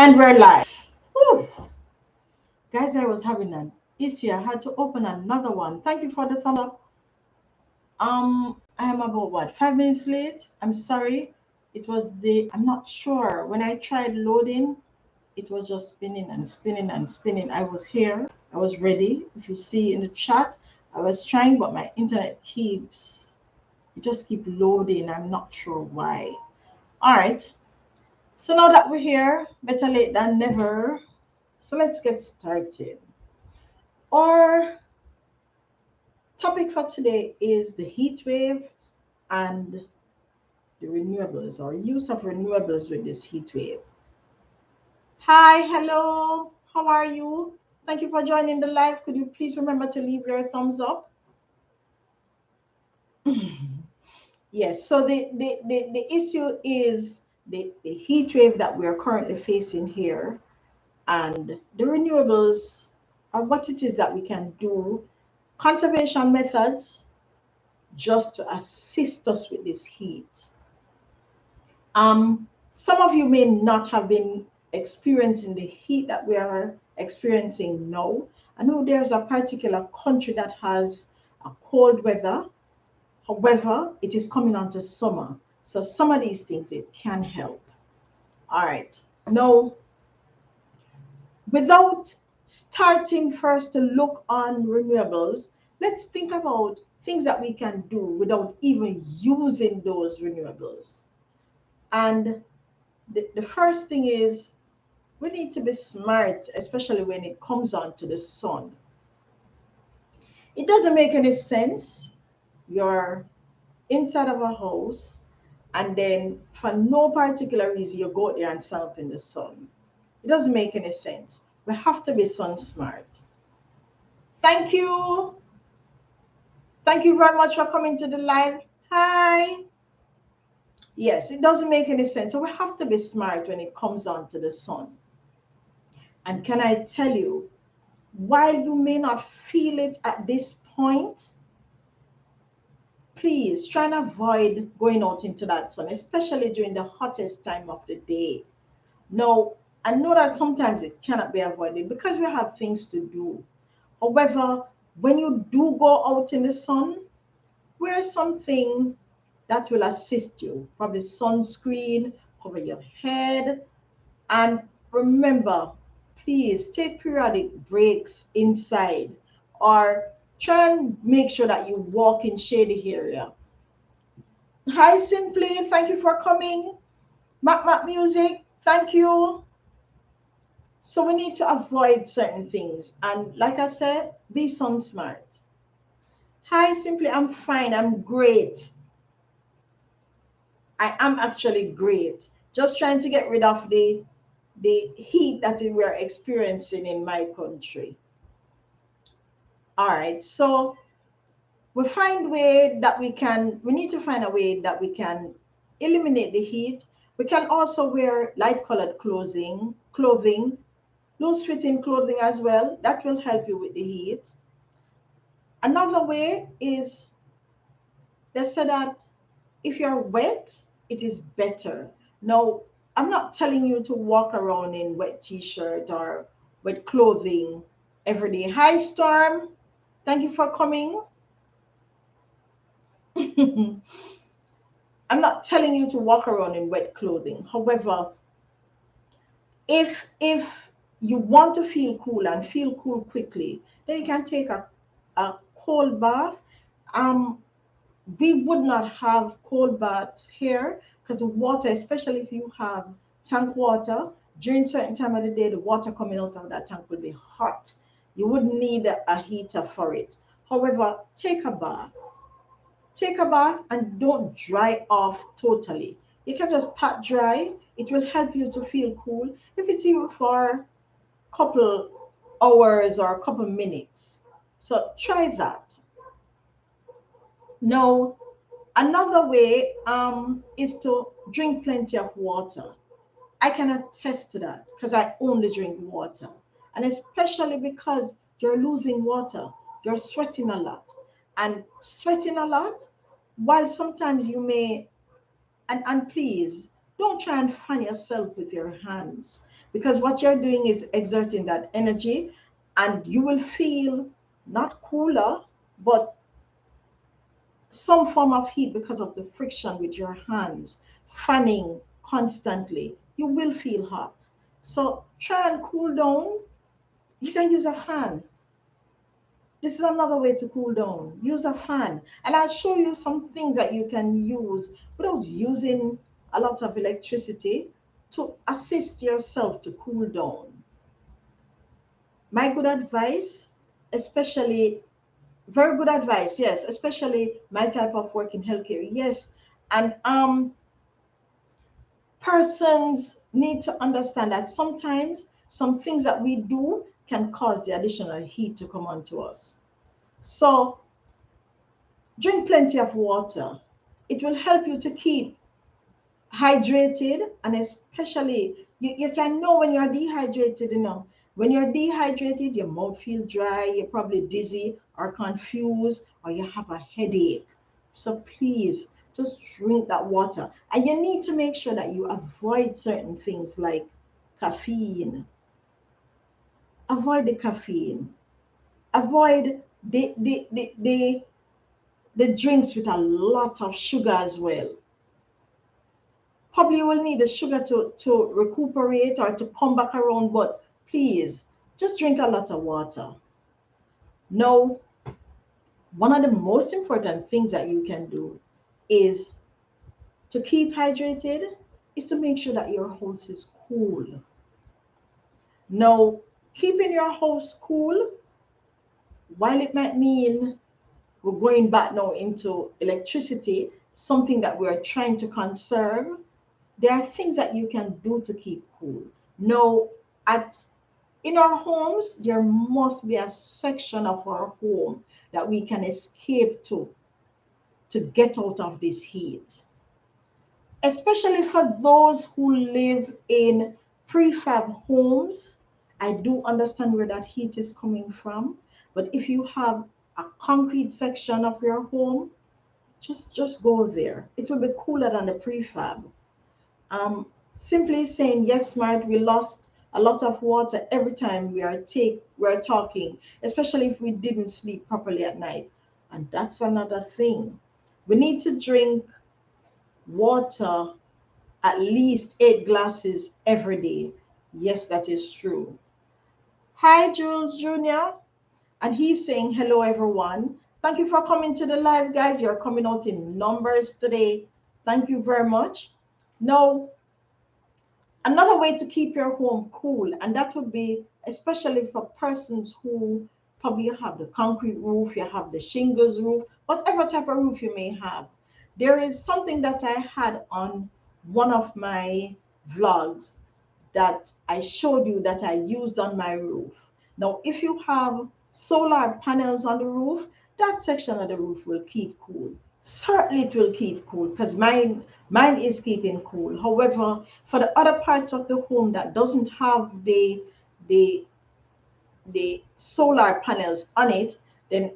And we're live. Whew. Guys, I was having an issue. I had to open another one. Thank you for the thumbs up. I am about what, 5 minutes late? I'm sorry. It was I'm not sure. When I tried loading, it was just spinning and spinning and spinning. I was here. I was ready. If you see in the chat, I was trying, but my internet it just keep loading. I'm not sure why. All right. So now that we're here, better late than never. So let's get started. Our topic for today is the heat wave and the renewables, or use of renewables with this heat wave. Hi, hello, how are you? Thank you for joining the live. Could you please remember to leave your thumbs up? Yes, so the issue is the heat wave that we are currently facing here, and the renewables are what it is that we can do, conservation methods just to assist us with this heat. Some of you may not have been experiencing the heat that we are experiencing now. I know there's a particular country that has a cold weather. However, it is coming on to summer. So some of these things, it can help. All right. Now, without starting first to look on renewables, let's think about things that we can do without even using those renewables. And the first thing is we need to be smart, especially when it comes on to the sun. It doesn't make any sense. You're inside of a house and then for no particular reason you go out there and stand up in the sun. It doesn't make any sense. We have to be sun smart. Thank you. Thank you very much for coming to the live. Hi. Yes, it doesn't make any sense. So we have to be smart when it comes on to the sun. And can I tell you, while you may not feel it at this point, please try and avoid going out into that sun, especially during the hottest time of the day. Now, I know that sometimes it cannot be avoided because we have things to do. However, when you do go out in the sun, wear something that will assist you. Probably sunscreen, cover your head, and remember, please take periodic breaks inside or try and make sure that you walk in shady area. Hi, Simply, thank you for coming. Mac Music, thank you. So we need to avoid certain things. And like I said, be sun smart. Hi, Simply, I'm fine. I'm great. I am actually great. Just trying to get rid of the heat that we're experiencing in my country. All right. So we need to find a way that we can eliminate the heat. We can also wear light colored clothing, loose fitting clothing as well. That will help you with the heat. Another way is they said that if you're wet, it is better. Now, I'm not telling you to walk around in wet t-shirt or wet clothing every day. Hi, Storm. Thank you for coming. I'm not telling you to walk around in wet clothing. However, if you want to feel cool and feel cool quickly, then you can take a cold bath. We would not have cold baths here because the water, especially if you have tank water, during certain time of the day, the water coming out of that tank will be hot. You wouldn't need a heater for it. However, take a bath. Take a bath and don't dry off totally. You can just pat dry. It will help you to feel cool. If it's even for a couple hours or a couple minutes. So try that. Now, another way is to drink plenty of water. I can attest to that because I only drink water. And especially because you're losing water, you're sweating a lot. And sweating a lot, while sometimes you may, and please, don't try and fan yourself with your hands, because what you're doing is exerting that energy, and you will feel not cooler, but some form of heat because of the friction with your hands, fanning constantly. You will feel hot. So try and cool down. You can use a fan. This is another way to cool down. Use a fan. And I'll show you some things that you can use without using a lot of electricity to assist yourself to cool down. My good advice, especially very good advice, yes, especially my type of work in healthcare, yes. And persons need to understand that sometimes some things that we do can cause the additional heat to come onto us. So drink plenty of water. It will help you to keep hydrated, and especially you can know when you're dehydrated, when you're dehydrated, your mouth feel dry, you're probably dizzy or confused, or you have a headache. So please just drink that water. And you need to make sure that you avoid certain things like caffeine. Avoid the caffeine. Avoid the drinks with a lot of sugar as well. Probably you will need the sugar to recuperate or to come back around, but please just drink a lot of water. Now, one of the most important things that you can do is to keep hydrated, is to make sure that your house is cool. Now, keeping your house cool, while it might mean we're going back now into electricity, something that we're trying to conserve, there are things that you can do to keep cool. Now, in our homes, there must be a section of our home that we can escape to get out of this heat. Especially for those who live in prefab homes, I do understand where that heat is coming from. But if you have a concrete section of your home, just go there. It will be cooler than the prefab. Simply saying, yes, smart, we lost a lot of water every time we're talking, especially if we didn't sleep properly at night. And that's another thing. We need to drink water at least 8 glasses every day. Yes, that is true. Hi, Jules Jr. And he's saying, hello, everyone. Thank you for coming to the live, guys. You're coming out in numbers today. Thank you very much. Now, another way to keep your home cool, and that would be especially for persons who probably have the concrete roof, you have the shingles roof, whatever type of roof you may have. There is something that I had on one of my vlogs that I showed you that I used on my roof. Now, if you have solar panels on the roof, that section of the roof will keep cool. Certainly it will keep cool, because mine is keeping cool. However, for the other parts of the home that doesn't have the solar panels on it, then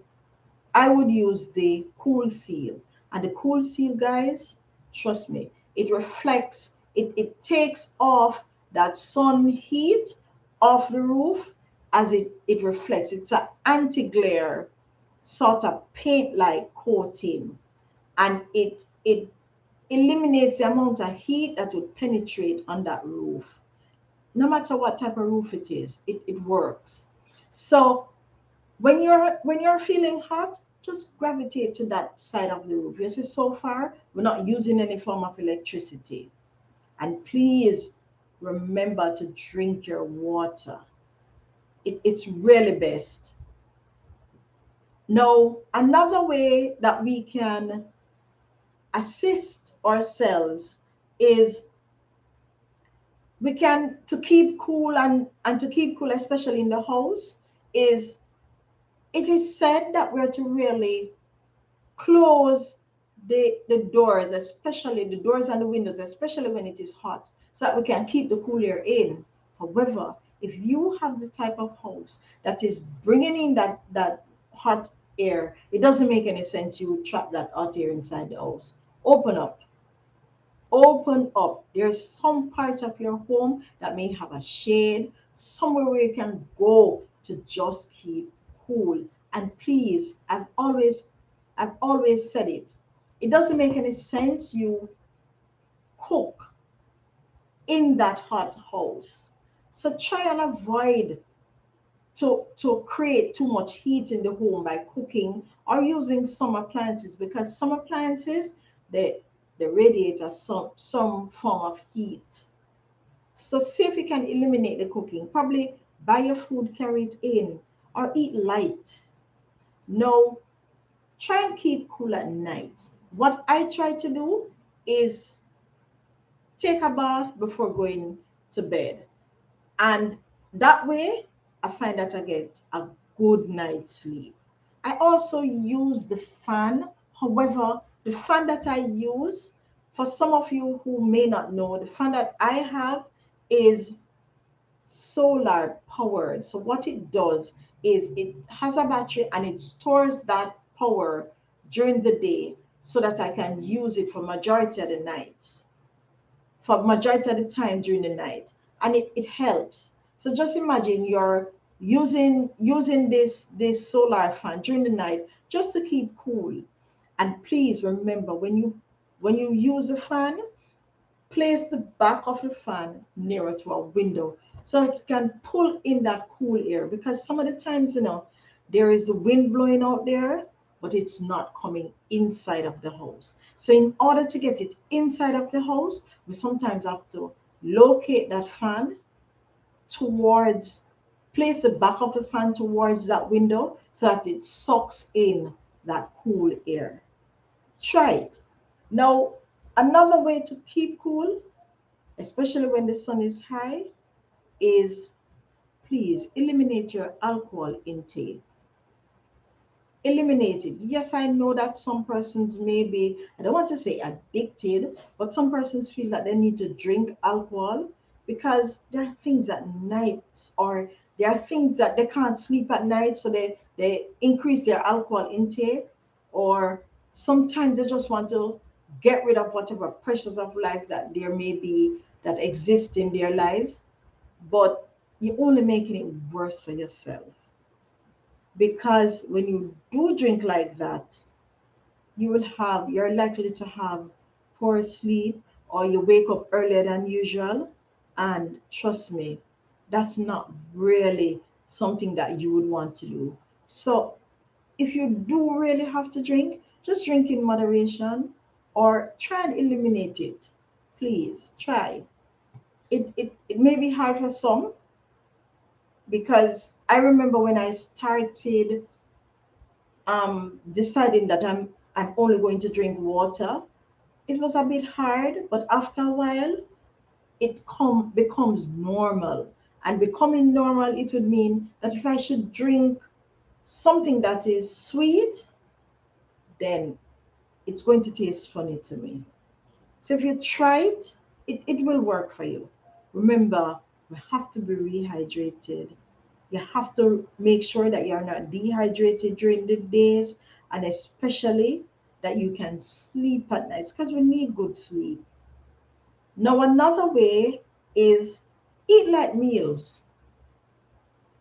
I would use the cool seal. And the cool seal, guys, trust me, it reflects, it takes off that sun heat off the roof as it reflects. It's an anti-glare sort of paint-like coating, and it eliminates the amount of heat that would penetrate on that roof. No matter what type of roof it is, it works. So when you're feeling hot, just gravitate to that side of the roof. You see, so far we're not using any form of electricity. And please remember to drink your water. It's really best. Now, another way that we can assist ourselves is we can, to keep cool and to keep cool, especially in the house, is it is said that we're to really close the doors, especially the doors and the windows, especially when it is hot, so that we can keep the cool air in. However, if you have the type of house that is bringing in that hot air, it doesn't make any sense you trap that hot air inside the house. Open up open up. There's some part of your home that may have a shade, somewhere where you can go to just keep cool. And please, I've always said it. It doesn't make any sense you cook in that hot house. So try and avoid to create too much heat in the home by cooking or using some appliances, because some appliances they radiate some form of heat. So see if you can eliminate the cooking. Probably buy your food, carry it in, or eat light. No, try and keep cool at night. What I try to do is take a bath before going to bed. And that way, I find that I get a good night's sleep. I also use the fan. However, the fan that I use, for some of you who may not know, the fan that I have is solar powered. So what it does is it has a battery and it stores that power during the day so that I can use it for majority of the nights, for majority of the time during the night, and it helps. So just imagine you're using this solar fan during the night just to keep cool. And please remember, when you use the fan, place the back of the fan nearer to a window so that you can pull in that cool air, because some of the times, there is the wind blowing out there, but it's not coming inside of the house. So in order to get it inside of the house, we sometimes have to locate that fan towards, place the back of the fan towards that window so that it sucks in that cool air. Try it. Now, another way to keep cool, especially when the sun is high, is please eliminate your alcohol intake. Eliminate it. Yes, I know that some persons may be, I don't want to say addicted, but some persons feel that they need to drink alcohol because there are things at night, or there are things that they can't sleep at night, so they increase their alcohol intake, or sometimes they just want to get rid of whatever pressures of life that there may be that exist in their lives, but you're only making it worse for yourself. Because when you do drink like that, you're likely to have poor sleep, or you wake up earlier than usual. And trust me, that's not really something that you would want to do. So if you do really have to drink, just drink in moderation, or try and eliminate it. Please try. It may be hard for some, because I remember when I started deciding that I'm only going to drink water, it was a bit hard, but after a while becomes normal. And becoming normal, it would mean that if I should drink something that is sweet, then it's going to taste funny to me. So if you try it, it will work for you. Remember, we have to be rehydrated. You have to make sure that you're not dehydrated during the days, and especially that you can sleep at night, because we need good sleep. Now, another way is eat light meals.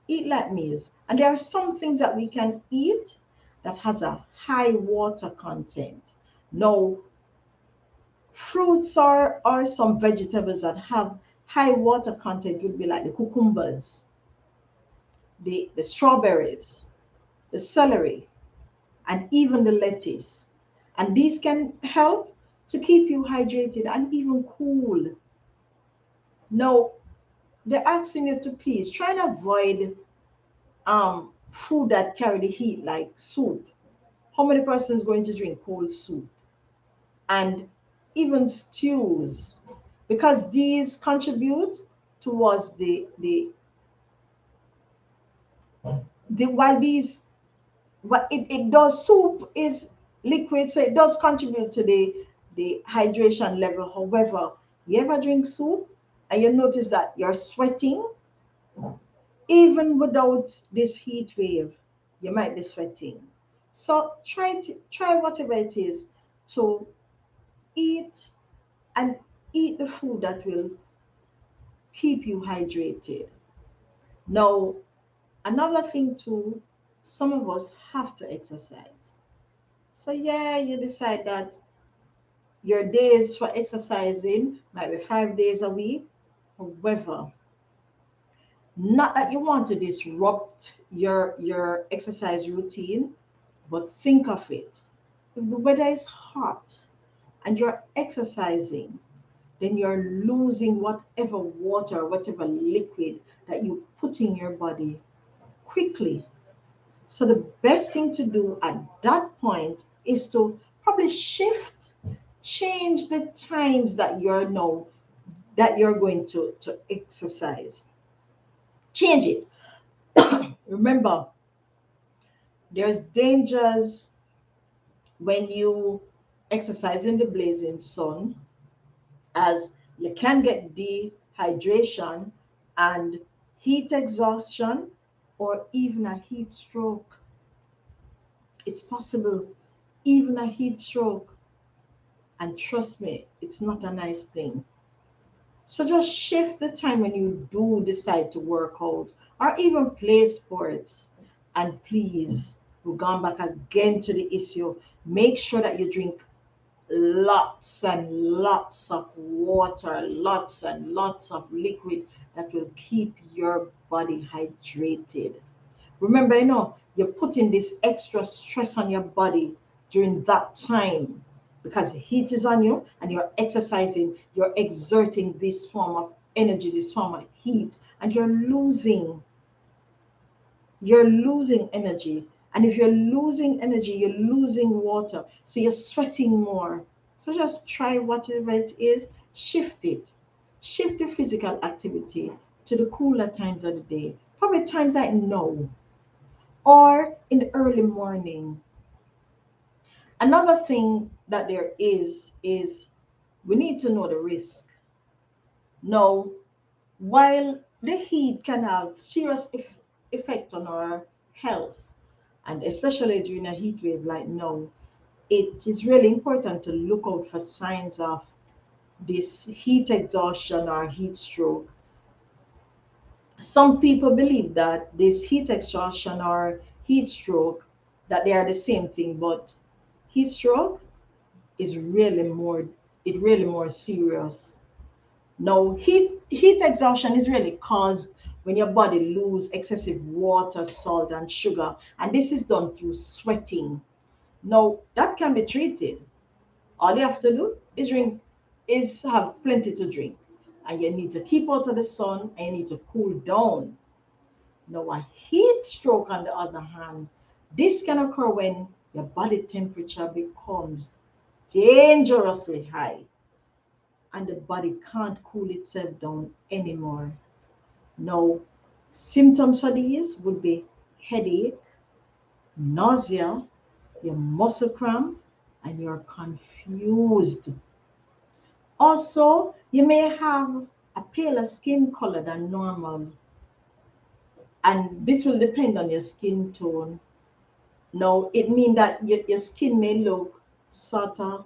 Eat light meals. And there are some things that we can eat that has a high water content. Now, fruits or some vegetables that have high water content would be like the cucumbers, the strawberries, the celery, and even the lettuce. And these can help to keep you hydrated and even cool. Now, they're asking you to please try and avoid food that carry the heat, like soup. How many persons going to drink cold soup? And even stews, because these contribute towards the while these what it does, soup is liquid, so it does contribute to the hydration level. However, you ever drink soup and you notice that you're sweating, even without this heat wave, you might be sweating. So try whatever it is to eat and eat the food that will keep you hydrated. Now, another thing too, some of us have to exercise. So yeah, you decide that your days for exercising might be 5 days a week. However, not that you want to disrupt your exercise routine, but think of it. If the weather is hot and you're exercising, then you're losing whatever water, whatever liquid that you put in your body quickly. So the best thing to do at that point is to probably change the times that you're going to exercise. Change it. Remember, there's dangers when you exercise in the blazing sun, as you can get dehydration and heat exhaustion or even a heat stroke. It's possible, even a heat stroke. And trust me, it's not a nice thing. So just shift the time when you do decide to work out or even play sports. And please, we've gone back again to the issue. Make sure that you drink lots and lots of water, lots and lots of liquid that will keep your body hydrated. Remember, you're putting this extra stress on your body during that time because the heat is on you and you're exercising, you're exerting this form of energy, this form of heat, and you're losing energy. And if you're losing energy, you're losing water. So you're sweating more. So just try whatever it is, shift it. Shift the physical activity to the cooler times of the day. Probably times like now or in the early morning. Another thing that there is we need to know the risk. Now, while the heat can have serious effect on our health, and especially during a heat wave like now, it is really important to look out for signs of this heat exhaustion or heat stroke. Some people believe that this heat exhaustion or heat stroke, that they are the same thing, but heat stroke is really more serious. Now, heat exhaustion is really caused when your body lose excessive water, salt, and sugar, and this is done through sweating. Now, that can be treated. All you have to do is have plenty to drink, and you need to keep out of the sun, and you need to cool down. Now, a heat stroke, on the other hand, this can occur when your body temperature becomes dangerously high and the body can't cool itself down anymore. Now, symptoms for these would be headache, nausea, your muscle cramp, and you're confused. Also, you may have a paler skin color than normal, and this will depend on your skin tone. Now, it means that your skin may look sort of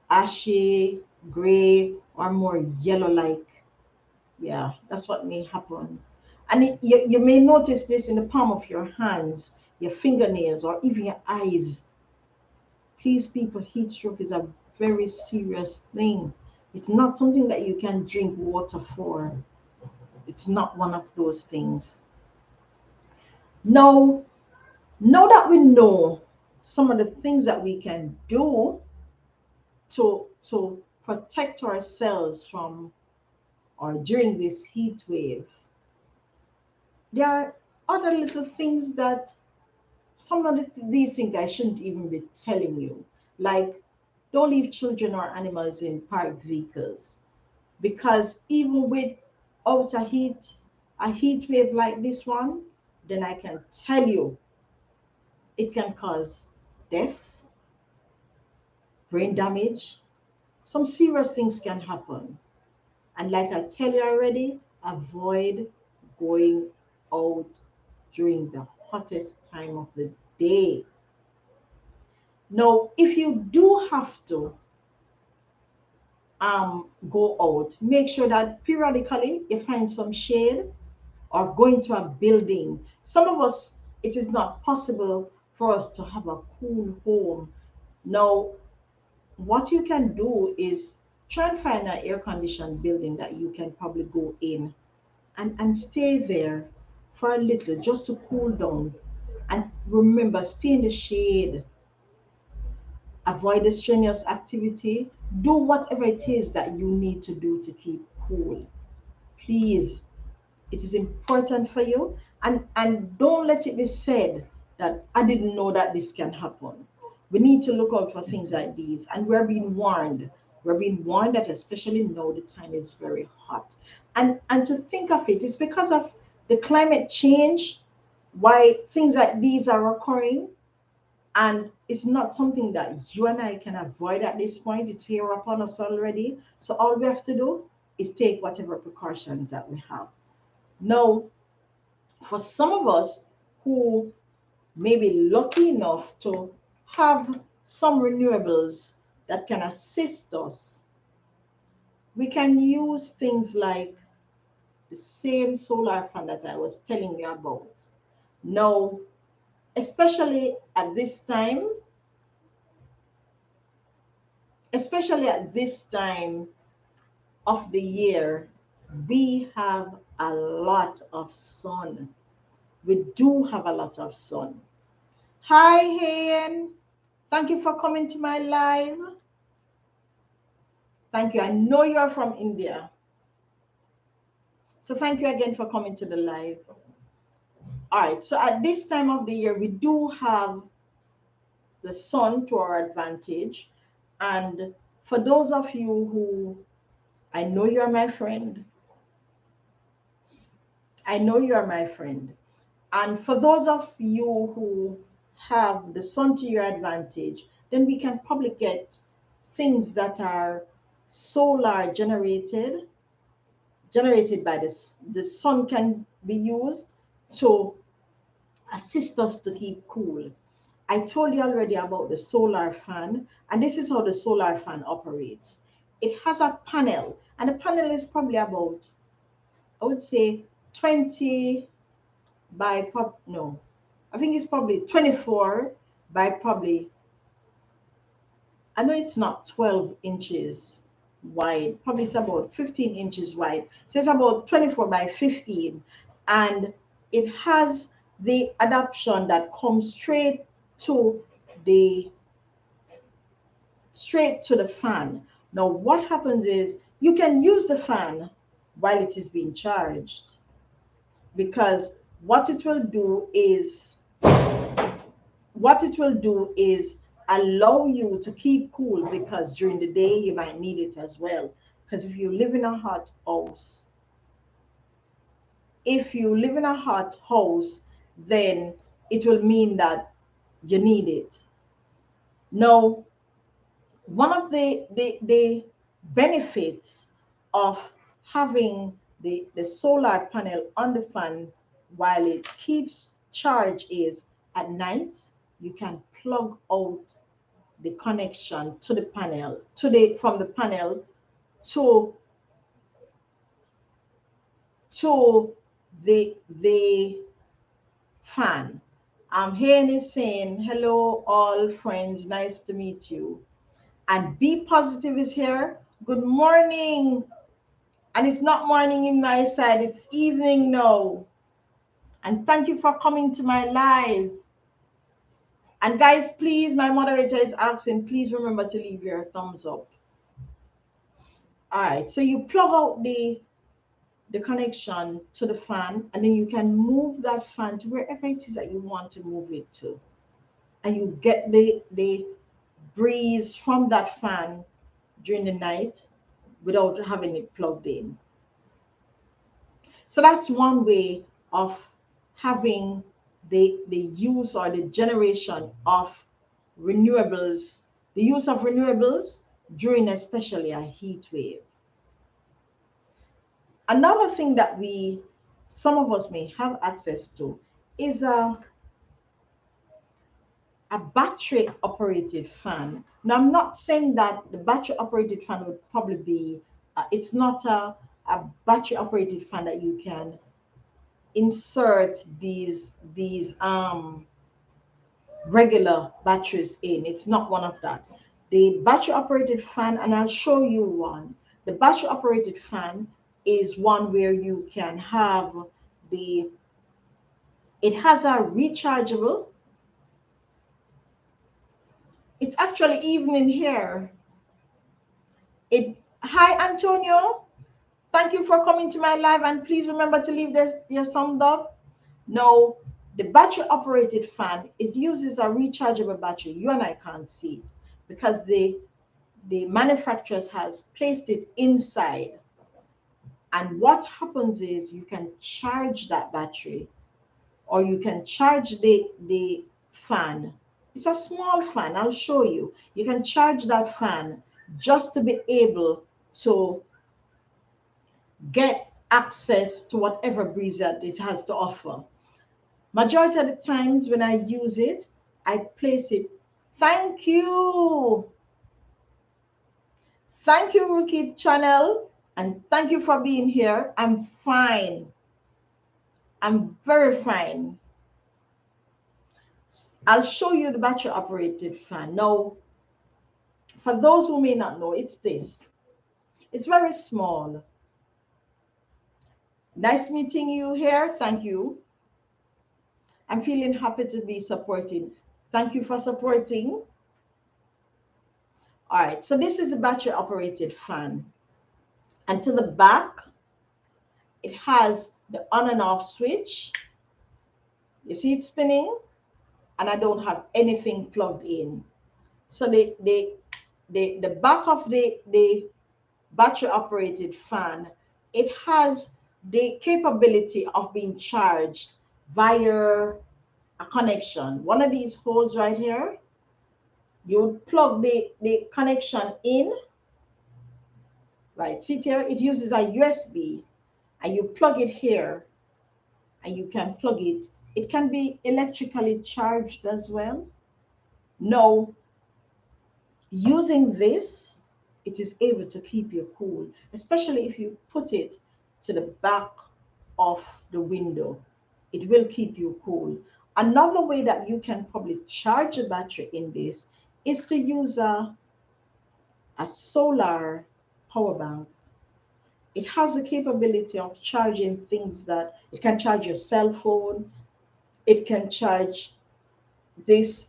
ashy, gray, or more yellow like. Yeah, that's what may happen. And you may notice this in the palm of your hands, your fingernails, or even your eyes. Please, people, heat stroke is a very serious thing. It's not something that you can drink water for. It's not one of those things. Now, now that we know some of the things that we can do to protect ourselves from or during this heat wave, there are other little things that some of these things I shouldn't even be telling you. Like, don't leave children or animals in parked vehicles because even with a heat wave like this one, then I can tell you it can cause death, brain damage. Some serious things can happen. And like I tell you already, avoid going out during the hottest time of the day. Now, if you do have to, go out, make sure that periodically you find some shade or go into a building. Some of us, it is not possible for us to have a cool home. Now, what you can do is try and find an air conditioned building that you can probably go in and stay there for a little just to cool down. And remember, stay in the shade, avoid the strenuous activity, do whatever it is that you need to do to keep cool. Please, it is important for you. And don't let it be said that I didn't know that this can happen. We need to look out for things like these, and we're being warned. We're being warned that especially now the time is very hot. And to think of it, it's because of the climate change why things like these are occurring. And it's not something that you and I can avoid at this point. It's here upon us already. So all we have to do is take whatever precautions that we have. Now, for some of us who may be lucky enough to have some renewables that can assist us, we can use things like the same solar fan that I was telling you about. Now, especially at this time, especially at this time of the year, we have a lot of sun. We do have a lot of sun. Hi, Hayen. Thank you for coming to my live. Thank you. I know you're from India. So thank you again for coming to the live. All right. So at this time of the year, we do have the sun to our advantage. And for those of you who, I know you're my friend. I know you're my friend. And for those of you who have the sun to your advantage, then we can probably get things that are solar generated by this. The sun can be used to assist us to keep cool. I told you already about the solar fan, and this is how the solar fan operates. It has a panel, and the panel is probably about, I would say, 20 by no, I think it's probably 24 by probably, I know it's not 12 inches wide, probably it's about 15 inches wide. So it's about 24 by 15. And it has the adaptation that comes to the the fan. Now what happens is you can use the fan while it is being charged, because what it will do is allow you to keep cool, because during the day you might need it as well. Because if you live in a hot house, then it will mean that you need it. Now, one of the benefits of having the solar panel on the fan while it keeps charge is at night you can plug out the connection to the panel from the panel to the fan. Hayen is saying hello all friends, nice to meet you. And Be Positive is here. Good morning. And it's not morning in my side, it's evening now. And thank you for coming to my live. And guys, please, my moderator is asking, please remember to leave your thumbs up. All right, so you plug out the connection to the fan, and then you can move that fan to wherever it is that you want to move it to. And you get the breeze from that fan during the night without having it plugged in. So that's one way of having the use or the generation of renewables, the use of renewables during especially a heat wave. Another thing that some of us may have access to is a a battery operated fan. Now, I'm not saying that the battery operated fan would probably be, it's not a battery operated fan that you can insert these regular batteries in. It's not one of that. The battery operated fan, and I'll show you one. The battery operated fan is one where you can have the, it has a rechargeable. It's actually evening here. Hi Antonio, thank you for coming to my live, and please remember to leave your thumbs up. No, the battery operated fan, it uses a rechargeable battery. You and I can't see it because the manufacturers has placed it inside. And what happens is you can charge that battery, or you can charge the fan. It's a small fan. I'll show you. You can charge that fan just to be able to get access to whatever breeze that it has to offer. Majority of the times when I use it, I place it. Thank you. Thank you, Rookie Channel. And thank you for being here. I'm fine. I'm very fine. I'll show you the battery operated fan. Now, for those who may not know, it's this. It's very small. Nice meeting you here. Thank you. I'm feeling happy to be supporting. Thank you for supporting. All right, so this is a battery operated fan. And to the back, it has the on and off switch. You see it spinning? And I don't have anything plugged in. So the back of the battery operated fan, it has the capability of being charged via a connection. One of these holes right here, you would plug the connection in, right? See here, it uses a USB, and you plug it here, and you can plug it. It can be electrically charged as well. No, using this, it is able to keep you cool, especially if you put it to the back of the window. It will keep you cool. Another way that you can probably charge a battery in this is to use a solar power bank. It has the capability of charging things that it can charge your cell phone. It can charge this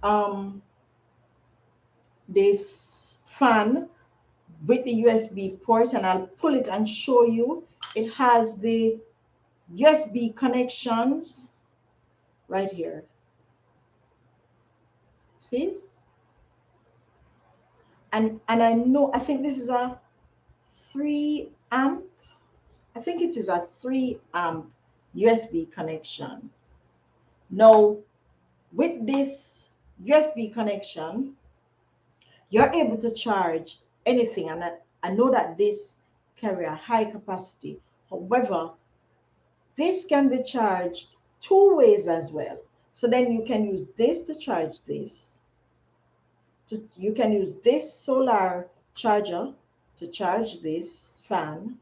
this fan with the USB port, and I'll pull it and show you. It has the USB connections right here. See? And I know, I think this is a 3 amp. I think it is a 3 amp USB connection. Now, with this USB connection, you're able to charge anything. And I know that this carry a high capacity. However, this can be charged two ways as well. So then you can use this to charge this. You can use this solar charger to charge this fan,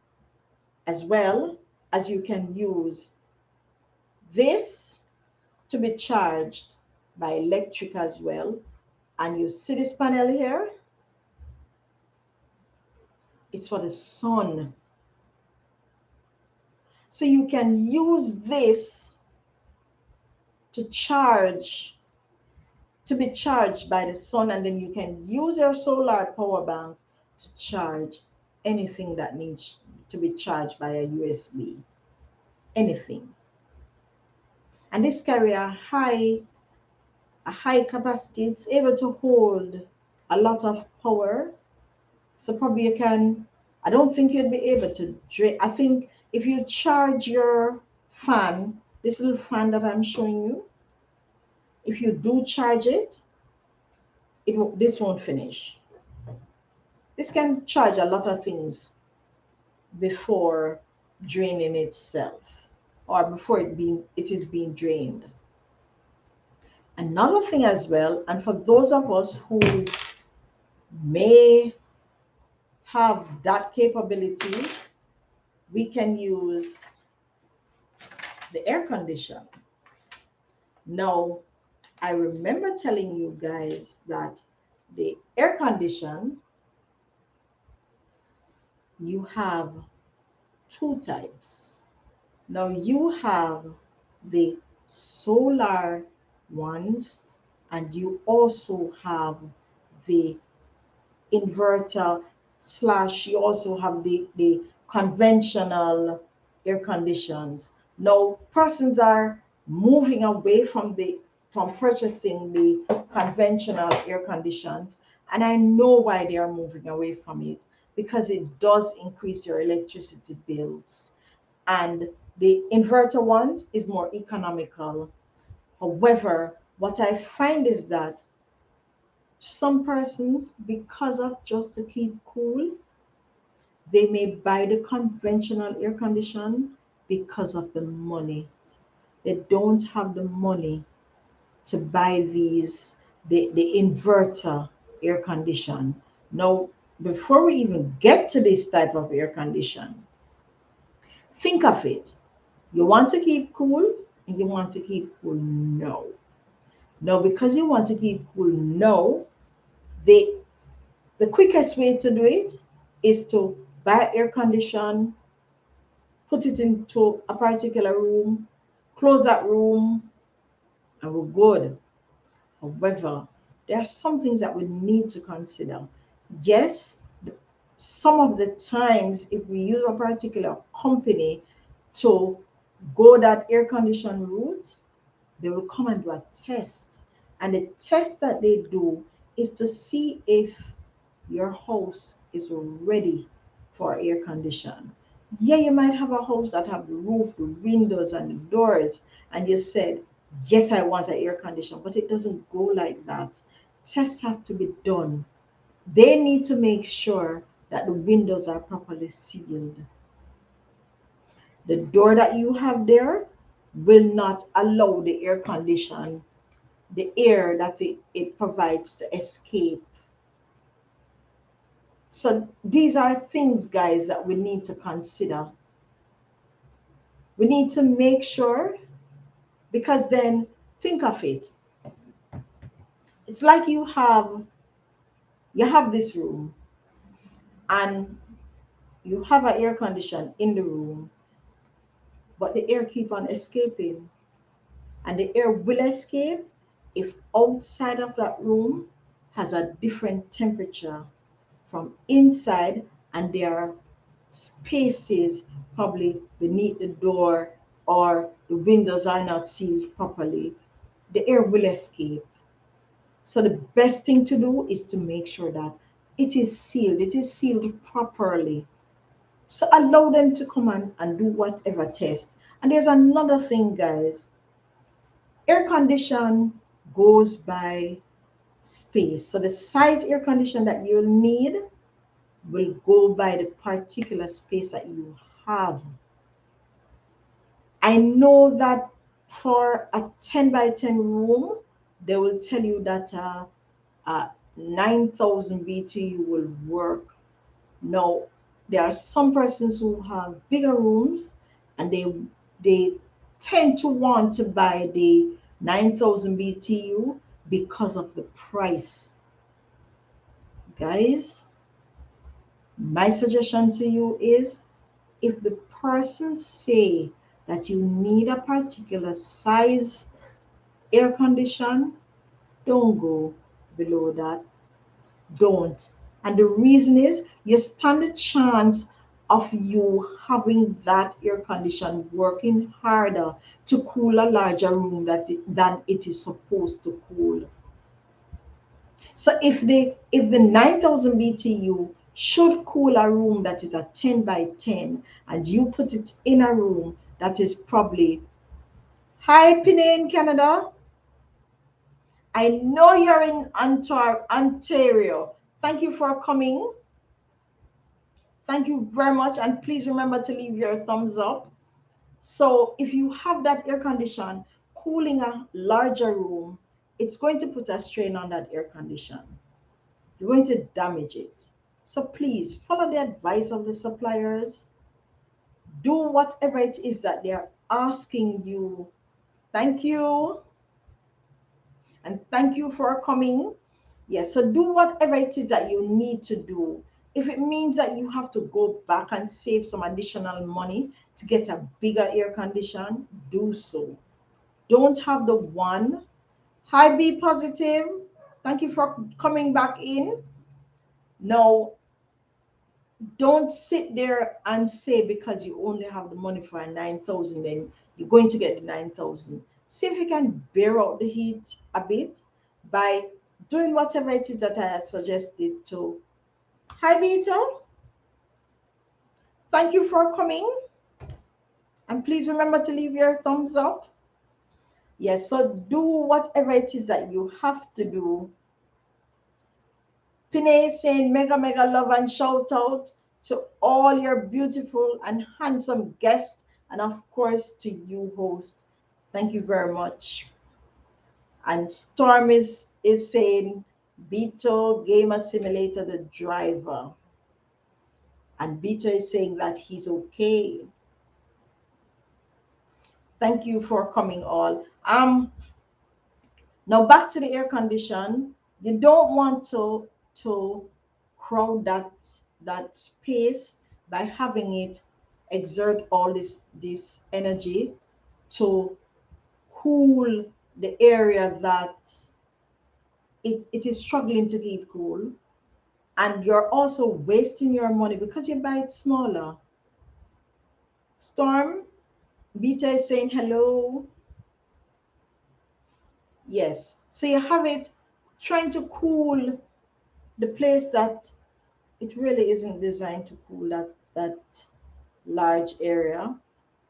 as well as you can use this to be charged by electric as well. And you see this panel here? It's for the sun. So you can use this to charge, to be charged by the sun, and then you can use your solar power bank to charge anything that needs to be charged by a USB. Anything. And this carry a high capacity. It's able to hold a lot of power. So probably you can, I don't think you'd be able to drain. I think if you charge your fan, this little fan that I'm showing you, if you do charge it, this won't finish. This can charge a lot of things before draining itself, or before it is being drained. Another thing as well, and for those of us who may have that capability, we can use the air condition. Now, I remember telling you guys that the air condition, you have two types. Now you have the solar ones, and you also have the inverter slash you also have the conventional air conditions. Now persons are moving away from purchasing the conventional air conditions, and I know why they are moving away from it, because it does increase your electricity bills, and the inverter ones is more economical. However, what I find is that some persons, because of just to keep cool, they may buy the conventional air condition because of the money. They don't have the money to buy the inverter air condition. Now, before we even get to this type of air condition, think of it. You want to keep cool and you want to keep cool now. Now, because you want to keep cool now, the the quickest way to do it is to buy air condition, put it into a particular room, close that room, and we're good. However, there are some things that we need to consider. Yes, some of the times, if we use a particular company to go that air condition route, they will come and do a test. And the test that they do is to see if your house is ready for air condition. Yeah, you might have a house that have the roof, the windows, and the doors, and you said, yes, I want an air condition, but it doesn't go like that. Tests have to be done. They need to make sure that the windows are properly sealed. The door that you have there will not allow the air condition, the air that it provides, to escape. So these are things, guys, that we need to consider. We need to make sure, because then think of it. It's like you have this room, and you have an air condition in the room, but the air keep on escaping, and the air will escape if outside of that room has a different temperature from inside, and there are spaces probably beneath the door, or the windows are not sealed properly. The air will escape. So the best thing to do is to make sure that it is sealed properly. So allow them to come and do whatever test. And there's another thing, guys. Air condition goes by space. So the size air condition that you'll need will go by the particular space that you have. I know that for a 10 by 10 room, they will tell you that 9,000 BTU will work. Now, there are some persons who have bigger rooms, and they tend to want to buy the 9,000 BTU because of the price. Guys, my suggestion to you is, if the person say that you need a particular size air condition, don't go below that. Don't. And the reason is, you stand a chance of you having that air condition working harder to cool a larger room than it is supposed to cool. So if the 9,000 BTU should cool a room that is a 10 by 10, and you put it in a room that is probably, hi Pinay in Canada. I know you're in Ontario. Thank you for coming. Thank you very much. And please remember to leave your thumbs up. So if you have that air condition cooling a larger room, it's going to put a strain on that air condition. You're going to damage it. So please follow the advice of the suppliers. Do whatever it is that they're asking you. Thank you. And thank you for coming. Yes, so do whatever it is that you need to do. If it means that you have to go back and save some additional money to get a bigger air condition, do so. Don't have the one. Hi, be positive. Thank you for coming back in. No, don't sit there and say because you only have the money for a 9,000, then you're going to get the 9,000. See if you can bear out the heat a bit by doing whatever it is that I had suggested to. Hi, Beta. Thank you for coming. And please remember to leave your thumbs up. Yes, so do whatever it is that you have to do. Pinay saying mega, mega love and shout out to all your beautiful and handsome guests, and of course to you, host. Thank you very much. And Storm is saying Beto Gamer Simulator the driver. And Beto is saying that he's okay. Thank you for coming all. Now back to the air condition. You don't want to crowd that space by having it exert all this energy to cool the area that it is struggling to keep cool. And you're also wasting your money because you buy it smaller. Storm, Beta is saying hello. Yes. So you have it trying to cool the place that it really isn't designed to cool that large area.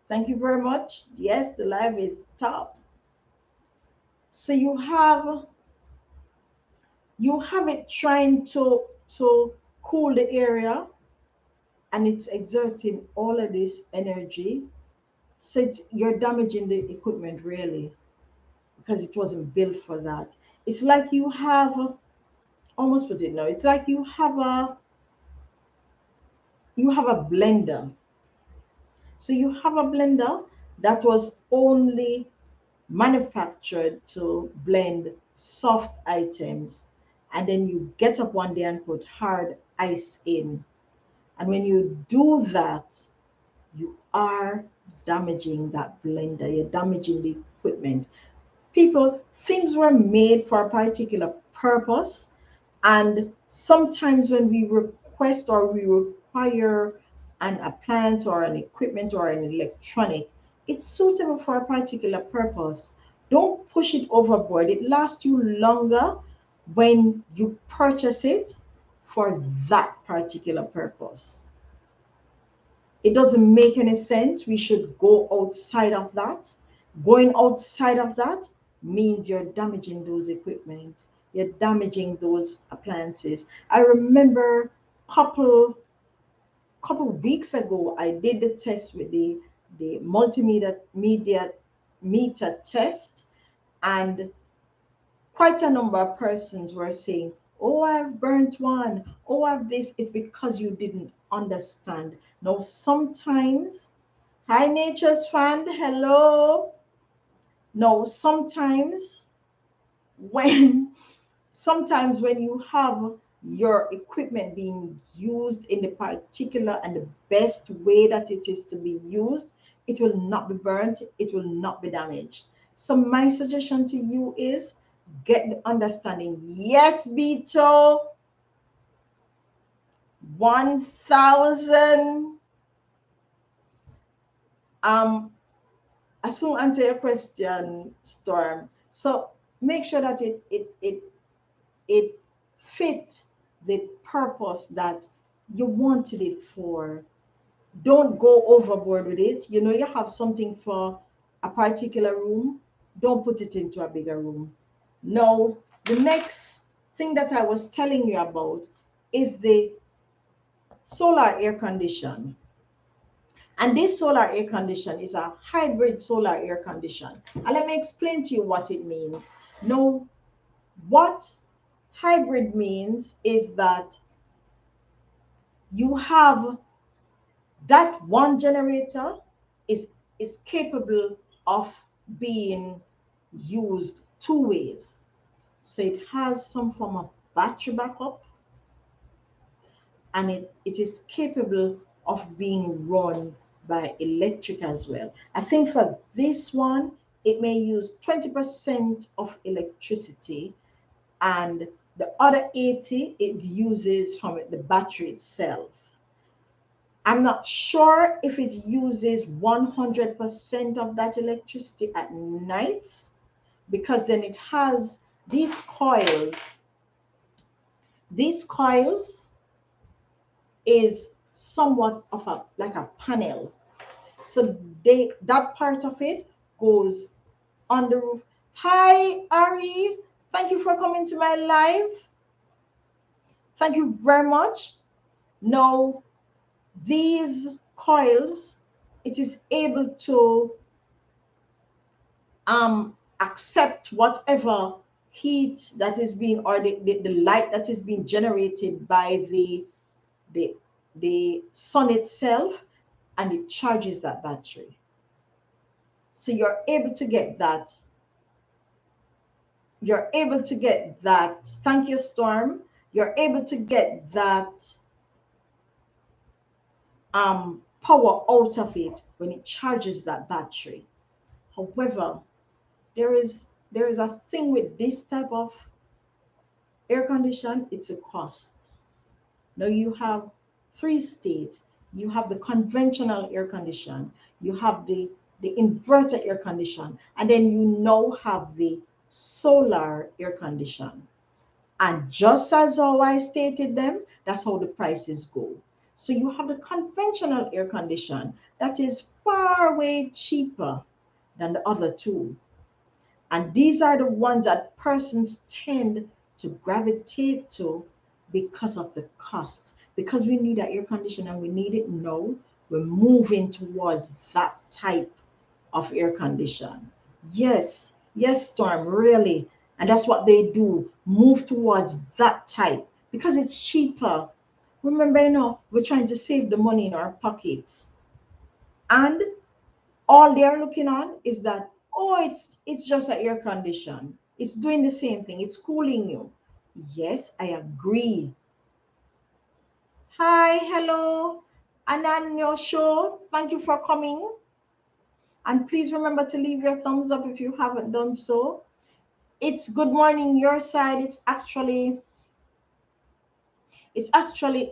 Thank you very much. Yes, the live is top. So you have it trying to cool the area, and it's exerting all of this energy. So you're damaging the equipment really because it wasn't built for that. It's like you have almost put it now. It's like you have a blender. So you have a blender that was only manufactured to blend soft items, and then you get up one day and put hard ice in. And when you do that, you are damaging that blender, you're damaging the equipment. People, things were made for a particular purpose, and sometimes when we request or we require an appliance or an equipment or an electronic, it's suitable for a particular purpose. Don't push it overboard. It lasts you longer when you purchase it for that particular purpose. It doesn't make any sense. We should go outside of that. Going outside of that means you're damaging those equipment. You're damaging those appliances. I remember couple weeks ago, I did the test with the multimedia media meter test, and quite a number of persons were saying, oh, I've burnt one. Oh, I've this. It's because you didn't understand. Now, sometimes, hi, Nature's Fan, hello. No, when sometimes when you have your equipment being used in the particular and the best way that it is to be used, it will not be burnt, it will not be damaged. So my suggestion to you is get the understanding. Yes, Beto, 1,000. I soon answer your question, Storm. So make sure that it fit the purpose that you wanted it for. Don't go overboard with it. You know, you have something for a particular room, don't put it into a bigger room. No, the next thing that I was telling you about is the solar air condition. And this solar air condition is a hybrid solar air condition. And let me explain to you what it means. No, What hybrid means is that you have that one generator is capable of being used two ways. So it has some form of battery backup, and it is capable of being run by electric as well. I think for this one, it may use 20% of electricity, and the other 80 it uses from the battery itself. I'm not sure if it uses 100% of that electricity at nights, because then it has these coils. These coils is somewhat of a like a panel. So that part of it goes on the roof. Hi, Ari. Thank you for coming to my live. Thank you very much. Now, these coils, it is able to accept whatever heat that is being, or the light that is being generated by the the sun itself, and it charges that battery. So you're able to get that. You're able to get that. Thank you, Storm. You're able to get that power out of it when it charges that battery. However, there is a thing with this type of air condition. It's a cost. Now you have three states. You have the conventional air condition, you have the inverter air condition, and then you now have the solar air condition. And just as how I stated them, that's how the prices go. So you have the conventional air condition that is far way cheaper than the other two. And these are the ones that persons tend to gravitate to because of the cost. Because we need an air conditioner and we need it now, we're moving towards that type of air condition. Yes, yes, Storm, really. And that's what they do, move towards that type because it's cheaper. Remember, we're trying to save the money in our pockets. And all they're looking on is that, oh, it's just an air condition, it's doing the same thing, it's cooling you. Yes, I agree. Hi, hello, Ananyo Show, thank you for coming, and please remember to leave your thumbs up if you haven't done so. It's good morning your side, it's actually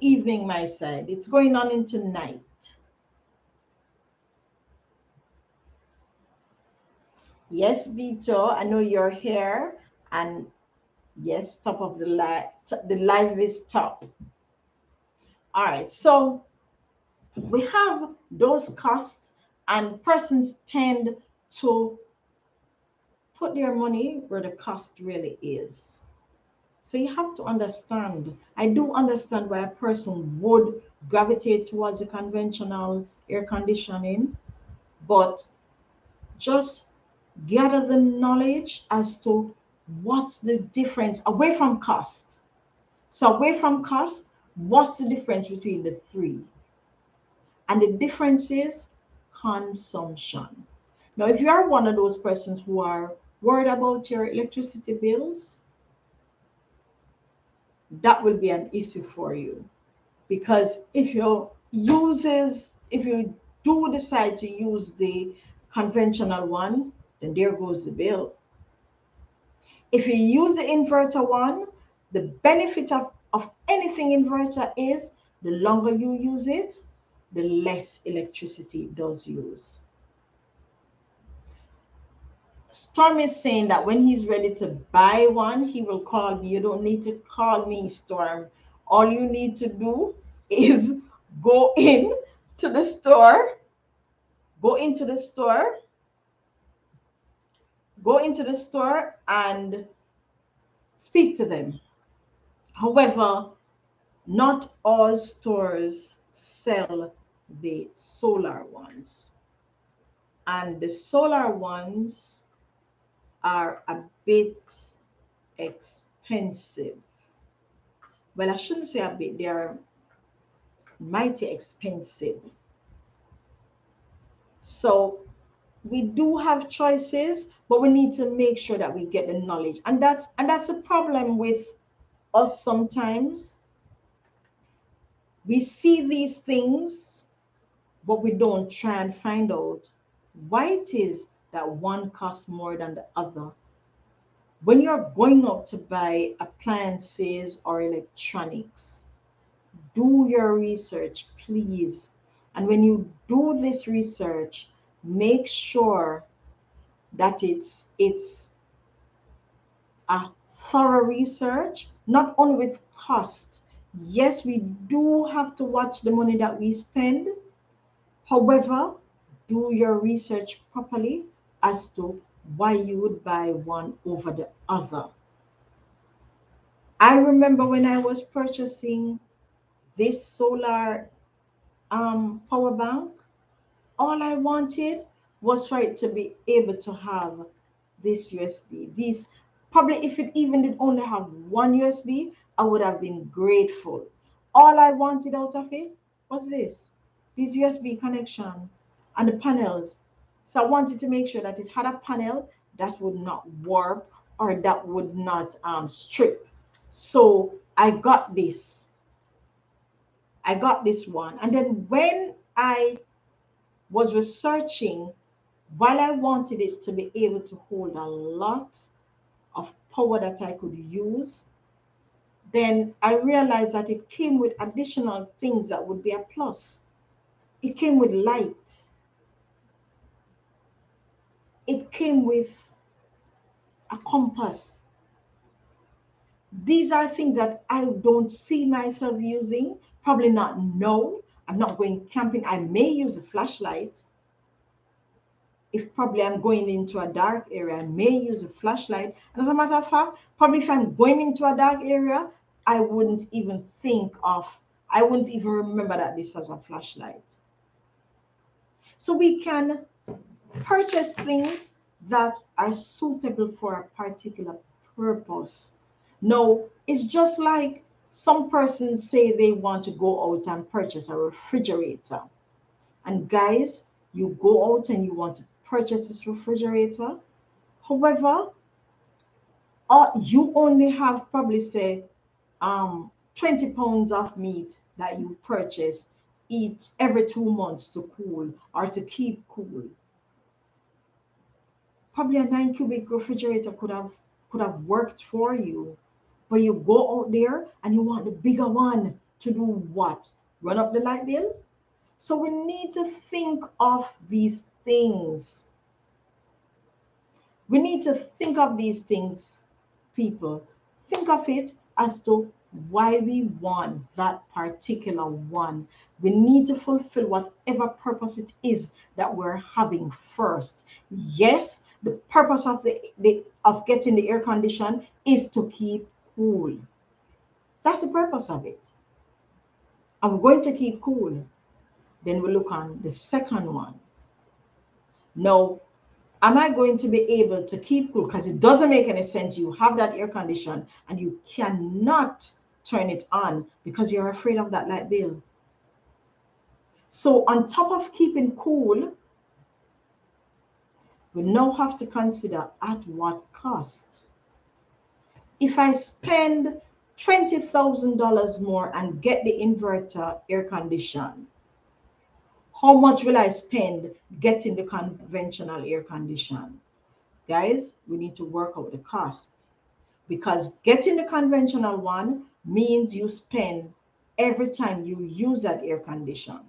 evening my side, it's going on into night. Yes, Vito, I know you're here, and yes, top of the live. The live is top. All right, so we have those costs, and persons tend to put their money where the cost really is. So you have to understand. I do understand why a person would gravitate towards a conventional air conditioning, but just gather the knowledge as to what's the difference away from cost. So away from cost, what's the difference between the three? And the difference is consumption. Now, if you are one of those persons who are worried about your electricity bills, that will be an issue for you. Because if you do decide to use the conventional one, then there goes the bill. If you use the inverter one, the benefit of anything inverter is the longer you use it, the less electricity it does use. Storm is saying that when he's ready to buy one, he will call me. You don't need to call me, Storm. All you need to do is go in to the store, go into the store, go into the store and speak to them. However, not all stores sell the solar ones. And the solar ones are a bit expensive. Well, I shouldn't say a bit, they are mighty expensive. So we do have choices, but we need to make sure that we get the knowledge. And that's a problem with us sometimes. We see these things, but we don't try and find out why it is that one costs more than the other. When you're going out to buy appliances or electronics, do your research, please. And when you do this research, make sure that it's a thorough research, not only with cost. Yes, we do have to watch the money that we spend. However, do your research properly as to why you would buy one over the other. I remember when I was purchasing this solar power bank, all I wanted was for it to be able to have this USB. These probably, if it even did only have one USB, I would have been grateful. All I wanted out of it was this USB connection and the panels. So I wanted to make sure that it had a panel that would not warp or that would not strip. So I got this. I got this one. And then when I was researching, while I wanted it to be able to hold a lot of power that I could use, then I realized that it came with additional things that would be a plus. It came with light. It came with a compass. These are things that I don't see myself using, probably not now. I'm not going camping. I may use a flashlight. If probably I'm going into a dark area, I may use a flashlight. And as a matter of fact, probably if I'm going into a dark area, I wouldn't even I wouldn't even remember that this has a flashlight. So we can purchase things that are suitable for a particular purpose. Now, it's just like some persons say they want to go out and purchase a refrigerator. And guys, you go out and you want to purchase this refrigerator. However, you only have probably say 20 pounds of meat that you purchase each every 2 months to cool or to keep cool. Probably a 9 cubic refrigerator could have worked for you. But you go out there and you want the bigger one to do what? Run up the light bill? So we need to think of these things. We need to think of these things, people. Think of it as to why we want that particular one. We need to fulfill whatever purpose it is that we're having first. Yes, the purpose of of getting the air condition is to keep cool. That's the purpose of it. I'm going to keep cool. Then we look on the second one. Now, am I going to be able to keep cool? Because it doesn't make any sense. You have that air condition and you cannot turn it on because you're afraid of that light bill. So on top of keeping cool, we now have to consider at what cost. If I spend $20,000 more and get the inverter air condition, how much will I spend getting the conventional air condition? Guys, we need to work out the cost, because getting the conventional one means you spend every time you use that air condition.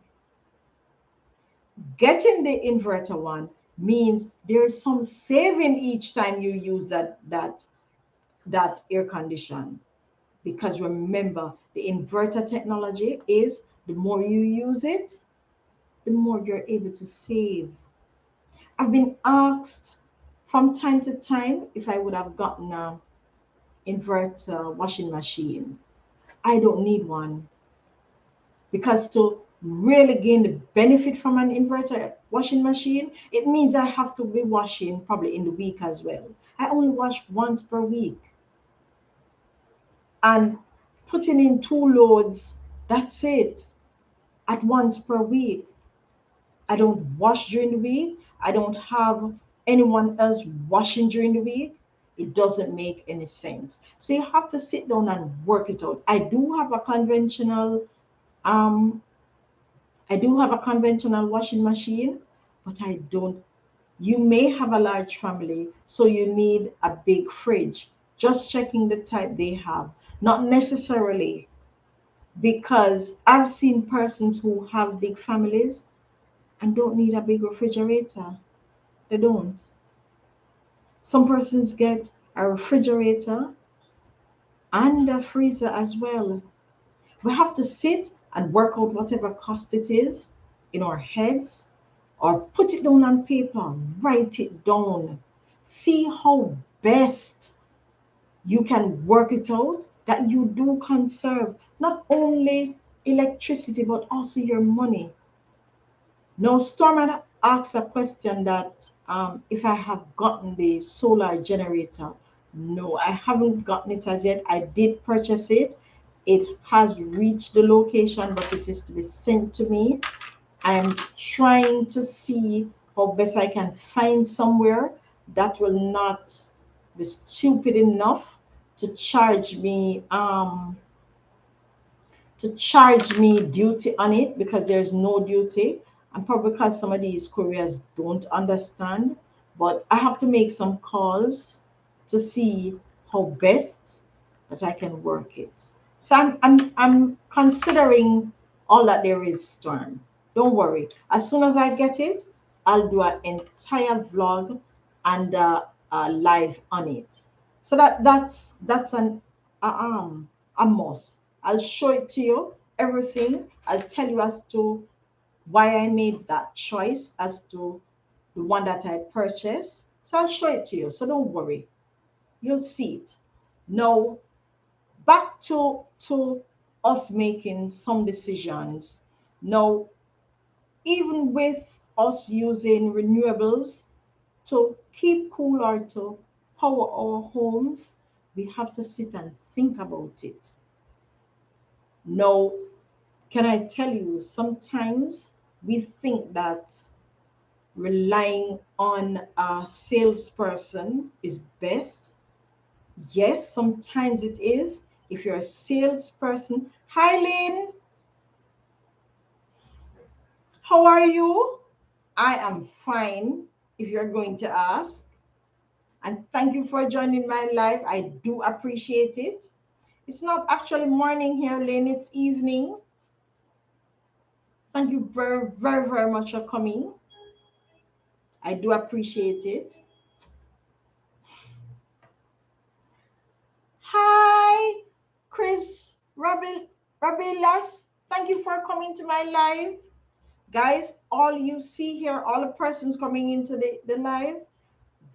Getting the inverter one means there's some saving each time you use that air condition. Because remember, the inverter technology is the more you use it, the more you're able to save. I've been asked from time to time if I would have gotten a inverter washing machine. I don't need one, because to really gain the benefit from an inverter washing machine, it means I have to be washing probably in the week as well. I only wash once per week. and putting in 2 loads, that's it, at once per week. I don't wash during the week. I don't have anyone else washing during the week. It doesn't make any sense. So you have to sit down and work it out. Um I do have a conventional washing machine, but I don't. You may have a large family, so you need a big fridge. Just checking the type they have. Not necessarily, because I've seen persons who have big families and don't need a big refrigerator. They don't. Some persons get a refrigerator and a freezer as well. We have to sit and work out whatever cost it is in our heads, or put it down on paper, write it down. See how best you can work it out that you do conserve not only electricity but also your money. Now, Storm had asked a question that if I have gotten the solar generator. No, I haven't gotten it as yet. I did purchase it. It has reached the location, but it is to be sent to me. I'm trying to see how best I can find somewhere that will not be stupid enough to charge me duty on it, because there's no duty, and probably because some of these couriers don't understand. But I have to make some calls to see how best that I can work it. So I'm considering all that there is, Storm. Don't worry. As soon as I get it, I'll do an entire vlog and live on it. So that's a must. I'll show it to you, everything. I'll tell you as to why I made that choice as to the one that I purchased. So I'll show it to you. So don't worry. You'll see it. Now, back to us making some decisions. Now, even with us using renewables to keep cool or to power our homes, we have to sit and think about it. Now, can I tell you, sometimes we think that relying on a salesperson is best. Yes, sometimes it is. If you're a salesperson, hi Lynn, how are you? I am fine, if you're going to ask. And thank you for joining my live. I do appreciate it. It's not actually morning here, Lynn, it's evening. Thank you very, very, very much for coming. I do appreciate it. Hi, Chris Rabilas. Thank you for coming to my live. Guys, all you see here, all the persons coming into the live,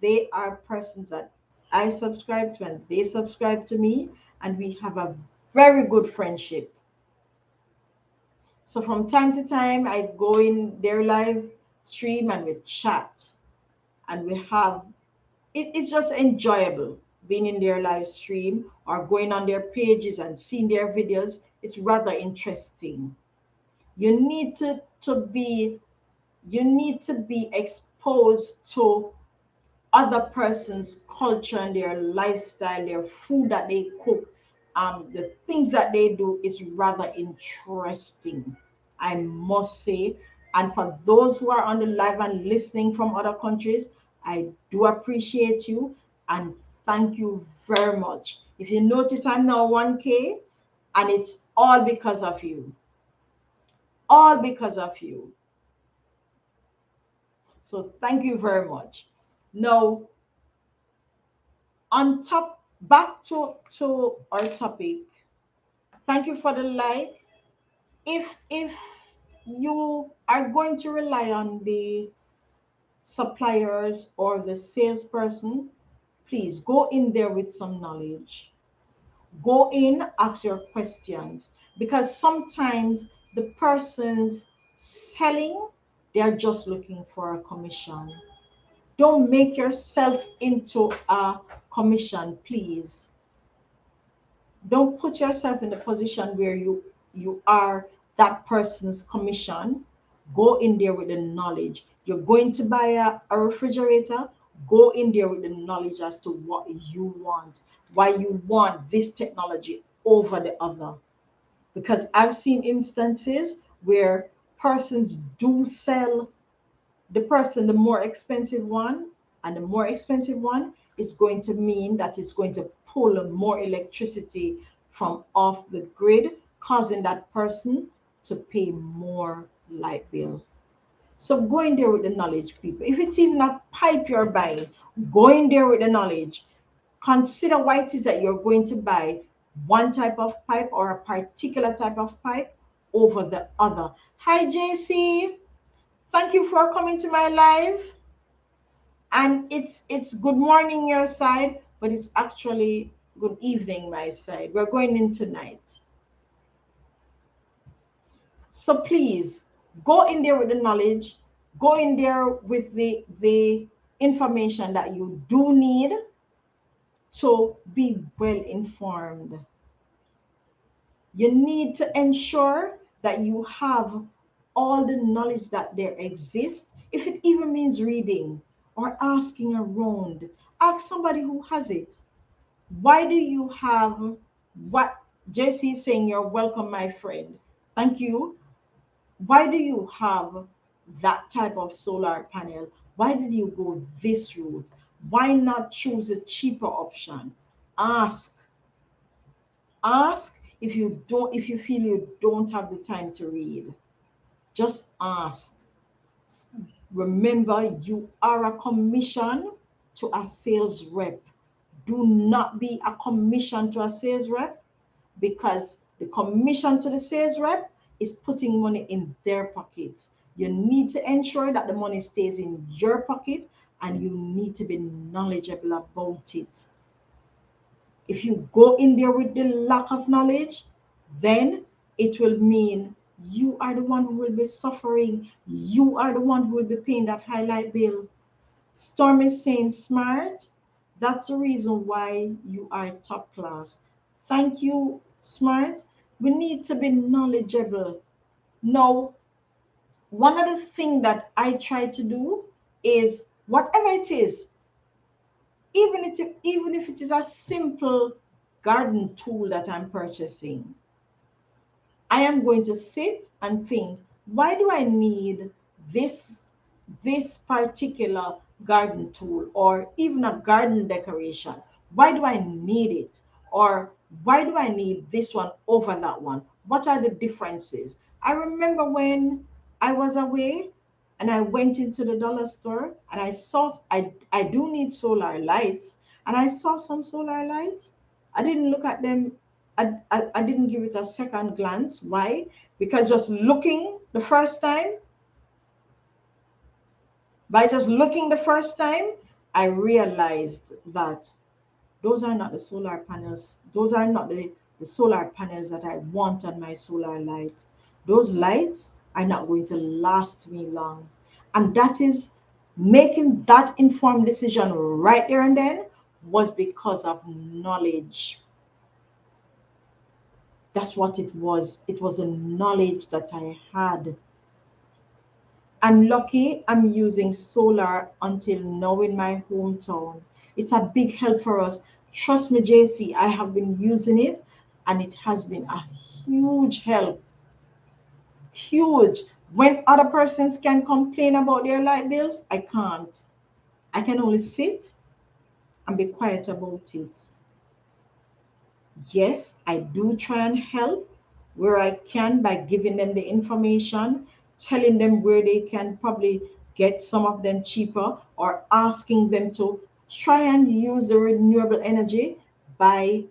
they are persons that I subscribe to and they subscribe to me, and we have a very good friendship. So from time to time, I go in their live stream and we chat, and we have it's just enjoyable being in their live stream or going on their pages and seeing their videos. It's rather interesting. You need to be you need to be exposed to other person's culture and their lifestyle, their food that they cook, the things that they do is rather interesting, I must say. And for those who are on the live and listening from other countries, I do appreciate you and thank you very much. If you notice, I'm now 1K, and it's all because of you. All because of you. So thank you very much. Now, on top, back to our topic. Thank you for the like. If you are going to rely on the suppliers or the salesperson, please go in there with some knowledge. Go in, ask your questions, because sometimes the persons selling, they are just looking for a commission. Don't make yourself into a commission, please. Don't put yourself in the position where you are that person's commission. Go in there with the knowledge. You're going to buy a refrigerator. Go in there with the knowledge as to what you want, why you want this technology over the other. Because I've seen instances where persons do sell the person the more expensive one, and the more expensive one is going to mean that it's going to pull more electricity from off the grid, causing that person to pay more light bill. So go in there with the knowledge, people. If it's even a pipe you're buying, go in there with the knowledge. Consider why it is that you're going to buy one type of pipe or a particular type of pipe over the other. Hi, JC. Thank you for coming to my live. And it's good morning your side, but it's actually good evening my side. We're going in tonight. So please go in there with the knowledge, go in there with the information that you do need to be well informed. You need to ensure that you have all the knowledge that there exists. If it even means reading or asking around, ask somebody who has it. Why do you have what Jesse is saying? You're welcome, my friend. Thank you. Why do you have that type of solar panel? Why did you go this route? Why not choose a cheaper option? Ask. Ask if you feel you don't have the time to read. Just ask. Remember, you are a commission to a sales rep. Do not be a commission to a sales rep, because the commission to the sales rep is putting money in their pockets. You need to ensure that the money stays in your pocket, and you need to be knowledgeable about it. If you go in there with the lack of knowledge, then it will mean you are the one who will be suffering. You are the one who will be paying that highlight bill. Storm is saying smart. That's the reason why you are top class. Thank you, smart. We need to be knowledgeable. Now, one of the things that I try to do is whatever it is, even if it is a simple garden tool that I'm purchasing, I am going to sit and think, why do I need this this particular garden tool, or even a garden decoration? Why do I need it? Or why do I need this one over that one? What are the differences? I remember when I was away and I went into the dollar store and I do need solar lights, and I saw some solar lights. I didn't look at them. I didn't give it a second glance. Why? Because just looking the first time, by just looking the first time, I realized that those are not the solar panels. Those are not the solar panels that I want on my solar light. Those lights are not going to last me long. And that is making that informed decision right there and then was because of knowledge. That's what it was. It was a knowledge that I had. I'm lucky I'm using solar until now in my hometown. It's a big help for us. Trust me, JC, I have been using it and it has been a huge help. Huge. When other persons can complain about their light bills, I can't. I can only sit and be quiet about it. Yes, I do try and help where I can by giving them the information, telling them where they can probably get some of them cheaper, or asking them to try and use the renewable energy. By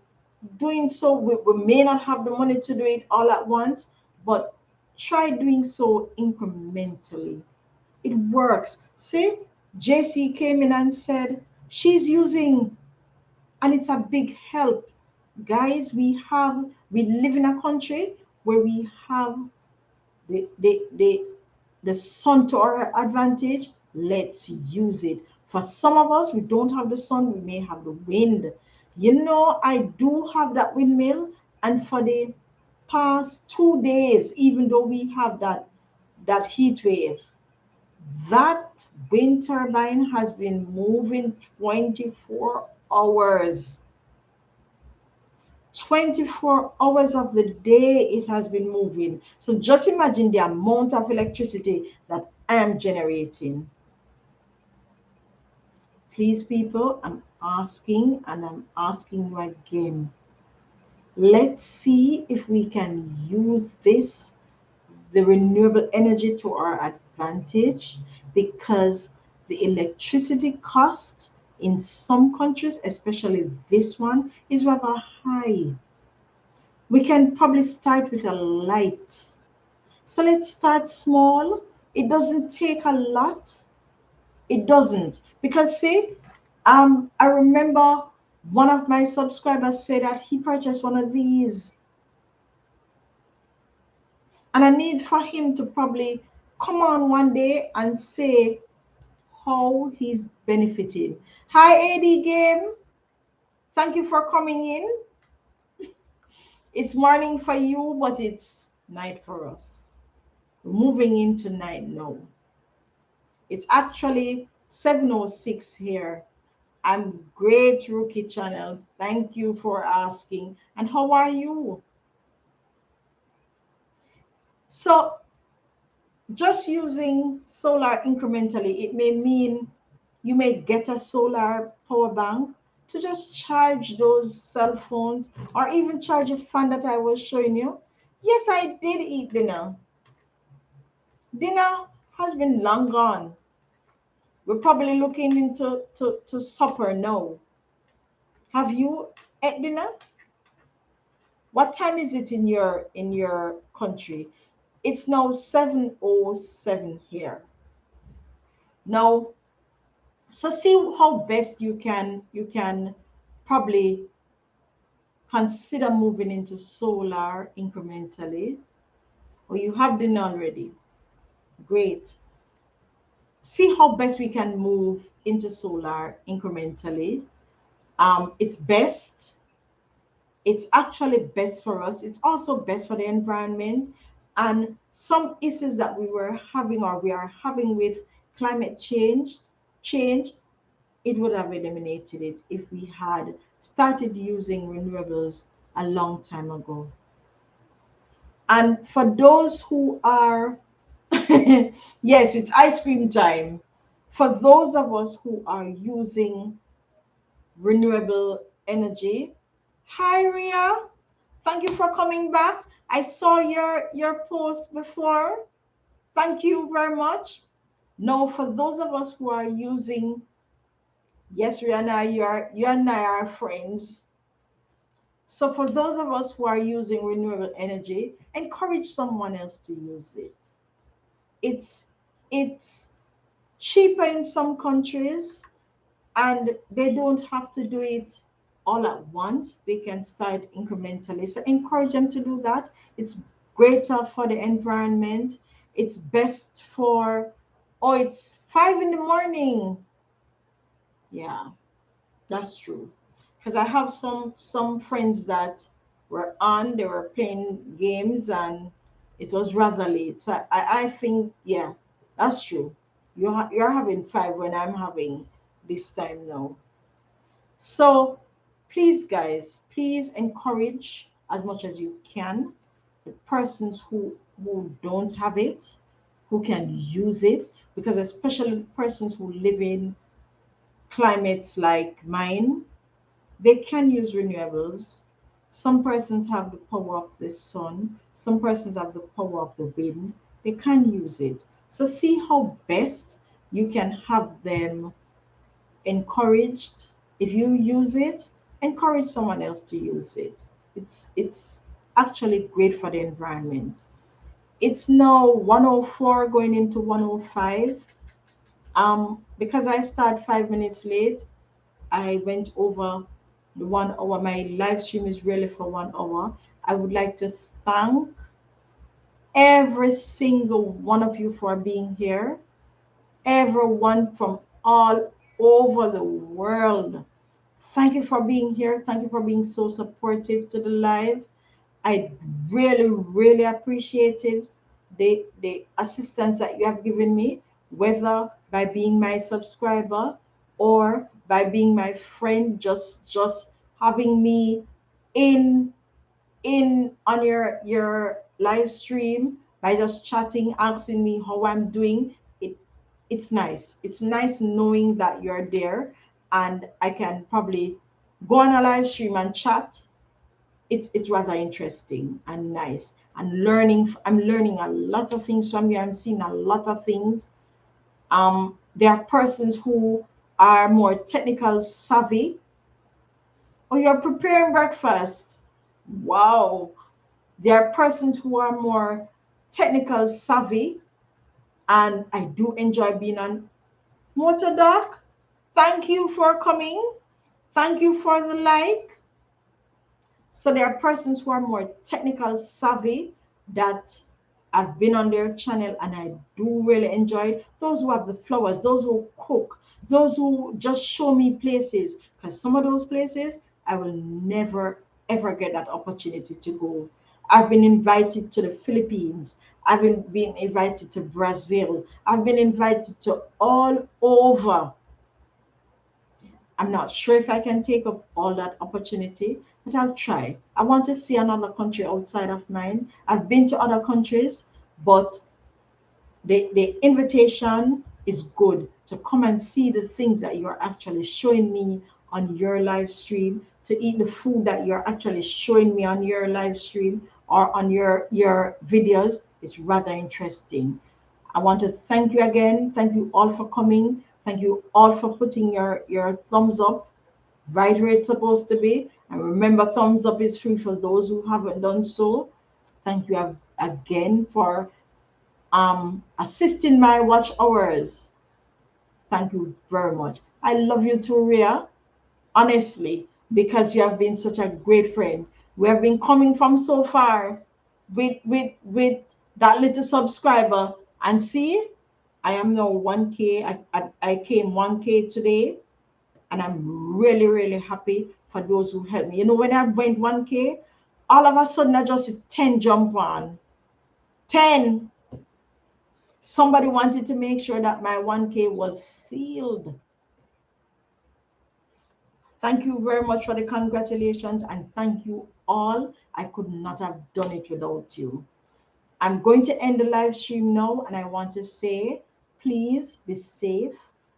doing so, we may not have the money to do it all at once, but try doing so incrementally. It works. See, JC came in and said she's using, and it's a big help. Guys, we live in a country where we have the sun to our advantage. Let's use it. For some of us, we don't have the sun, we may have the wind. You know, I do have that windmill, and for the past 2 days, even though we have that heat wave, that wind turbine has been moving 24 hours. 24 hours of the day it has been moving. So just imagine the amount of electricity that I am generating. Please, people, I'm asking and I'm asking you again. Let's see if we can use this, the renewable energy, to our advantage, because the electricity cost in some countries, especially this one, is rather high. We can probably start with a light. So let's start small. It doesn't take a lot. It doesn't. Because see, I remember one of my subscribers said that he purchased one of these. And I need for him to probably come on one day and say how he's benefiting. Hi, AD Game. Thank you for coming in. It's morning for you, but it's night for us. We're moving into night now. It's actually 7:06 here. I'm great, Rookie Channel. Thank you for asking. And how are you? So just using solar incrementally, it may mean you may get a solar power bank to just charge those cell phones, or even charge a fan that I was showing you. Yes, I did eat dinner. Dinner has been long gone. We're probably looking into to supper now. Have you ate dinner? What time is it in your country? It's now 7:07 here. Now, so see how best you can probably consider moving into solar incrementally, or you have dinner already. Great. See how best we can move into solar incrementally. It's actually best for us. It's also best for the environment. And some issues that we were having, or we are having, with climate change, it would have eliminated it if we had started using renewables a long time ago. And for those who are, yes, it's ice cream time. For those of us who are using renewable energy, hi Ria, thank you for coming back. I saw your post before. Thank you very much. Now, for those of us who are using, yes, Rihanna, you and I are friends. So for those of us who are using renewable energy, encourage someone else to use it. It's it's cheaper in some countries, and they don't have to do it all at once. They can start incrementally. So encourage them to do that. It's greater for the environment. It's best for, oh, it's 5 in the morning. Yeah, that's true. Because I have some friends that were on, they were playing games, and it was rather late. So I think, yeah, that's true. You're having 5 when I'm having this time now. So please, guys, please encourage as much as you can the persons who don't have it, who can use it, because especially the persons who live in climates like mine, they can use renewables. Some persons have the power of the sun, some persons have the power of the wind. They can use it. So see how best you can have them encouraged. If you use it, encourage someone else to use it. It's actually great for the environment. It's now 104 going into 105. Because I start 5 minutes late, I went over the 1 hour. My live stream is really for 1 hour. I would like to thank every single one of you for being here. Everyone from all over the world Thank you for being here. Thank you for being so supportive to the live. I really, really appreciated the assistance that you have given me, whether by being my subscriber or by being my friend, just having me in on your live stream by just chatting, asking me how I'm doing. It's nice. It's nice knowing that you're there and I can probably go on a live stream and chat. It's rather interesting and nice and learning. I'm learning a lot of things from you. I'm seeing a lot of things. There are persons who are more technical savvy. Oh, you're preparing breakfast. Wow. There are persons who are more technical savvy, and I do enjoy being on Motor Doc. Thank you for coming. Thank you for the like. So there are persons who are more technical savvy that I've been on their channel and I do really enjoy it. Those who have the flowers, those who cook, those who just show me places. Because some of those places I will never ever get that opportunity to go. I've been invited to the Philippines. I've been invited to Brazil. I've been invited to all over. I'm not sure if I can take up all that opportunity, but I'll try. I want to see another country outside of mine. I've been to other countries, but the invitation is good to come and see the things that you're actually showing me on your live stream, to eat the food that you're actually showing me on your live stream or on your videos is rather interesting. I want to thank you again. Thank you all for coming. Thank you all for putting your thumbs up right where it's supposed to be. And remember, thumbs up is free for those who haven't done so. Thank you again for assisting my watch hours. Thank you very much. I love you too, Ria, honestly, because you have been such a great friend. We have been coming from so far with that little subscriber, and see, I am now 1K. I came 1K today, and I'm really, really happy for those who helped me. You know, when I went 1K, all of a sudden I just see 10 jump on. 10. Somebody wanted to make sure that my 1K was sealed. Thank you very much for the congratulations, and thank you all. I could not have done it without you. I'm going to end the live stream now, and I want to say, please be safe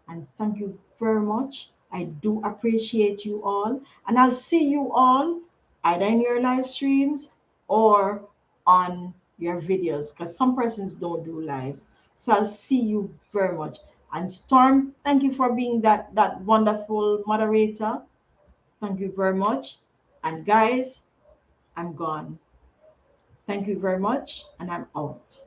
and thank you very much. I do appreciate you all, and I'll see you all either in your live streams or on your videos because some persons don't do live. So I'll see you very much. And Storm, thank you for being that wonderful moderator. Thank you very much. And guys, I'm gone. Thank you very much, and I'm out.